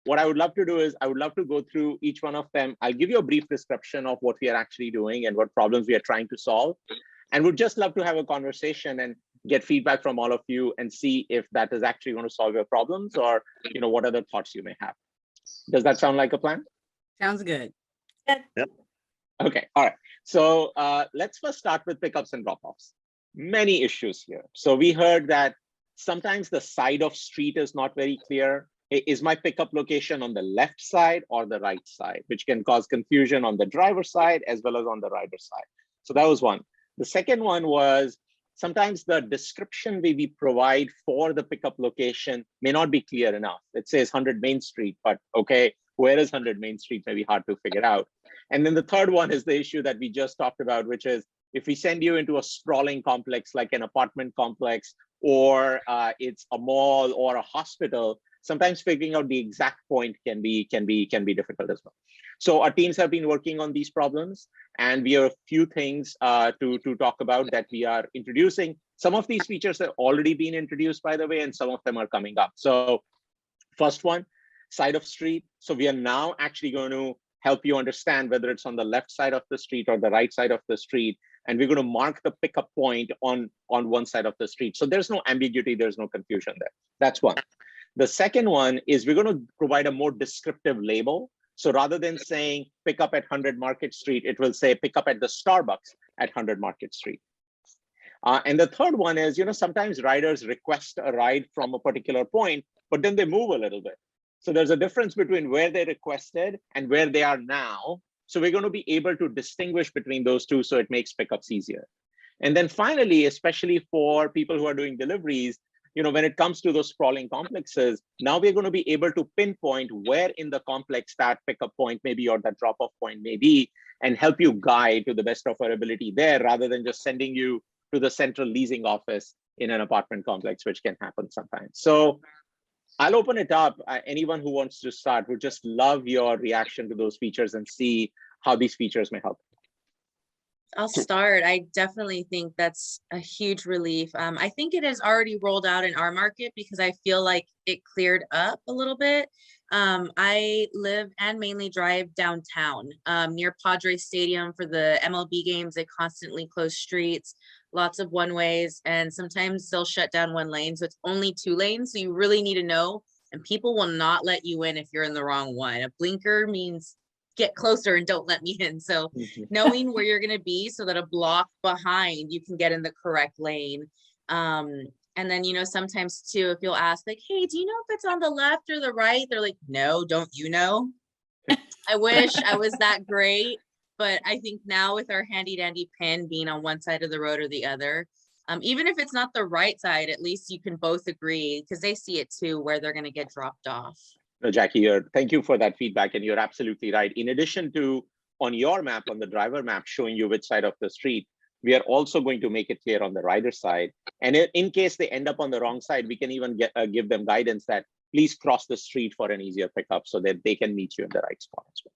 what I would love to do is I would love to go through each one of them. I'll give you a brief description of what we are actually doing and what problems we are trying to solve. And would just love to have a conversation and get feedback from all of you and see if that is actually going to solve your problems, or what other thoughts you may have. Does that sound like a plan? Sounds good. Yep. Okay, all right. So let's first start with pickups and drop-offs. Many issues here. So we heard that sometimes the side of street is not very clear. Is my pickup location on the left side or the right side, which can cause confusion on the driver's side as well as on the rider's side. So that was one. The second one was sometimes the description we provide for the pickup location may not be clear enough. It says 100 Main Street, but okay, where is 100 Main Street may be hard to figure out. And then the third one is the issue that we just talked about, which is if we send you into a sprawling complex like an apartment complex, or it's a mall or a hospital, sometimes figuring out the exact point can be difficult as well. So our teams have been working on these problems, and we have a few things to talk about that we are introducing. Some of these features have already been introduced, by the way, and some of them are coming up. So first one, side of street. So we are now actually going to help you understand whether it's on the left side of the street or the right side of the street. And we're going to mark the pickup point on one side of the street. So there's no ambiguity, there's no confusion there. That's one. The second one is we're going to provide a more descriptive label. So rather than saying pick up at 100 Market Street, it will say pick up at the Starbucks at 100 Market Street. And the third one is, sometimes riders request a ride from a particular point, but then they move a little bit. So there's a difference between where they requested and where they are now. So we're going to be able to distinguish between those two, so it makes pickups easier. And then finally, especially for people who are doing deliveries, when it comes to those sprawling complexes, now we're going to be able to pinpoint where in the complex that pickup point maybe or that drop-off point may be, and help you guide to the best of our ability there, rather than just sending you to the central leasing office in an apartment complex, which can happen sometimes. So I'll open it up. Anyone who wants to start would just love your reaction to those features and see how these features may help. I'll start. I definitely think that's a huge relief. I think it has already rolled out in our market because I feel like it cleared up a little bit. I live and mainly drive downtown near Padres Stadium for the MLB games. They constantly close streets, lots of one-ways, and sometimes they'll shut down one lane. So it's only 2 lanes. So you really need to know, and people will not let you in if you're in the wrong one. A blinker means get closer and don't let me in. So knowing where you're going to be so that a block behind you can get in the correct lane. And then, sometimes too, if you'll ask like, hey, do you know if it's on the left or the right? They're like, no, don't you know? I wish I was that great. But I think now with our handy dandy pin being on one side of the road or the other, even if it's not the right side, at least you can both agree, because they see it too, where they're going to get dropped off. No, Jackie, thank you for that feedback. And you're absolutely right. In addition to on your map, on the driver map, showing you which side of the street, we are also going to make it clear on the rider side. And in case they end up on the wrong side, we can even give them guidance that please cross the street for an easier pickup so that they can meet you in the right spot as well.